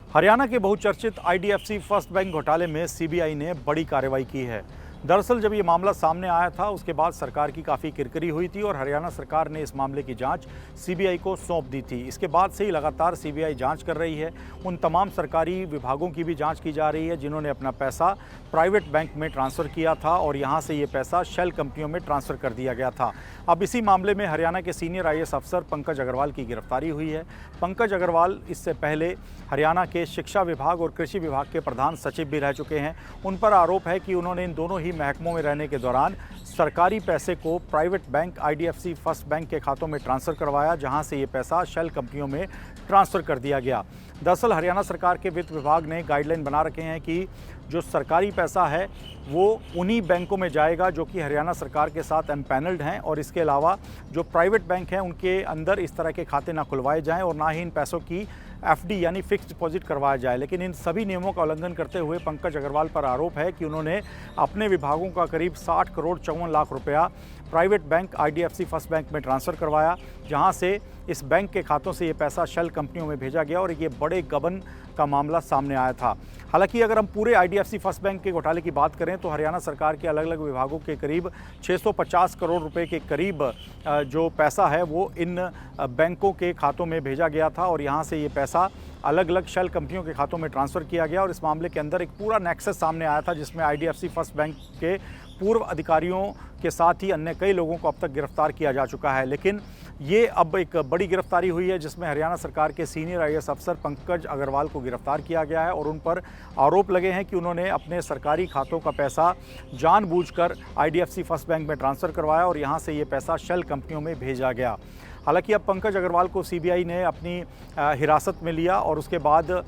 हरियाणा के बहुचर्चित IDFC first bank घोटाले में सीबीआई ने बड़ी कार्रवाई की है। दरअसल जब ये मामला सामने आया था उसके बाद सरकार की काफ़ी किरकिरी हुई थी और हरियाणा सरकार ने इस मामले की जांच सीबीआई को सौंप दी थी। इसके बाद से ही लगातार सीबीआई जांच कर रही है। उन तमाम सरकारी विभागों की भी जांच की जा रही है जिन्होंने अपना पैसा प्राइवेट बैंक में ट्रांसफ़र किया था और यहाँ से ये पैसा शेल कंपनियों में ट्रांसफ़र कर दिया गया था। अब इसी मामले में हरियाणा के सीनियर आईएएस अफसर पंकज अग्रवाल की गिरफ्तारी हुई है। पंकज अग्रवाल इससे पहले हरियाणा के शिक्षा विभाग और कृषि विभाग के प्रधान सचिव भी रह चुके हैं। उन पर आरोप है कि उन्होंने इन दोनों ही महकमों में रहने के दौरान सरकारी पैसे को private bank IDFC first bank के खातों में ट्रांसफ़र करवाया, जहां से ये पैसा शेल कंपनियों में ट्रांसफ़र कर दिया गया। दरअसल हरियाणा सरकार के वित्त विभाग ने गाइडलाइन बना रखे हैं कि जो सरकारी पैसा है वो उन्हीं बैंकों में जाएगा जो कि हरियाणा सरकार के साथ एम्पैनल्ड हैं, और इसके अलावा जो प्राइवेट बैंक हैं उनके अंदर इस तरह के खाते ना खुलवाए जाएं और ना ही इन पैसों की एफडी यानी फिक्स डिपॉजिट करवाया जाए। लेकिन इन सभी नियमों का उल्लंघन करते हुए पंकज अग्रवाल पर आरोप है कि उन्होंने अपने विभागों का करीब 60 करोड़ 54 लाख रुपया private bank IDFC first bank में ट्रांसफ़र करवाया, जहां से इस बैंक के खातों से ये पैसा शेल कंपनियों में भेजा गया और ये बड़े गबन का मामला सामने आया था। हालांकि अगर हम पूरे आईडीएफसी फर्स्ट बैंक के घोटाले की बात करें तो हरियाणा सरकार के अलग अलग विभागों के करीब 650 करोड़ रुपए के करीब जो पैसा है वो इन बैंकों के खातों में भेजा गया था और यहाँ से ये पैसा अलग अलग शेल कंपनियों के खातों में ट्रांसफ़र किया गया। और इस मामले के अंदर एक पूरा नेक्सस सामने आया था जिसमें आईडीएफसी फर्स्ट बैंक के पूर्व अधिकारियों के साथ ही अन्य कई लोगों को अब तक गिरफ्तार किया जा चुका है। लेकिन ये अब एक बड़ी गिरफ्तारी हुई है जिसमें हरियाणा सरकार के सीनियर आईएएस अफसर पंकज अग्रवाल को गिरफ्तार किया गया है और उन पर आरोप लगे हैं कि उन्होंने अपने सरकारी खातों का पैसा जानबूझकर आईडीएफसी फर्स्ट बैंक में ट्रांसफ़र करवाया और यहाँ से ये पैसा शेल कंपनियों में भेजा गया। हालांकि अब पंकज अग्रवाल को सीबीआई ने अपनी हिरासत में लिया और उसके बाद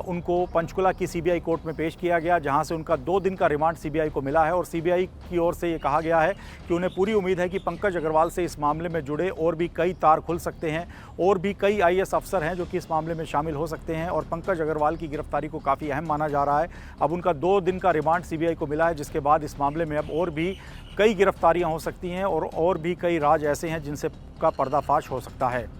उनको पंचकुला की सीबीआई कोर्ट में पेश किया गया, जहां से उनका 2 दिन का रिमांड सीबीआई को मिला है। और सीबीआई की ओर से ये कहा गया है कि उन्हें पूरी उम्मीद है कि पंकज अग्रवाल से इस मामले में जुड़े और भी कई तार खुल सकते हैं और भी कई आईएएस अफसर हैं जो कि इस मामले में शामिल हो सकते हैं। और पंकज अग्रवाल की गिरफ्तारी को काफ़ी अहम माना जा रहा है। अब उनका 2 दिन का रिमांड सीबीआई को मिला है, जिसके बाद इस मामले में अब और भी कई गिरफ्तारियाँ हो सकती हैं और भी कई राज ऐसे हैं जिनसे का पर्दाफाश हो सकता है।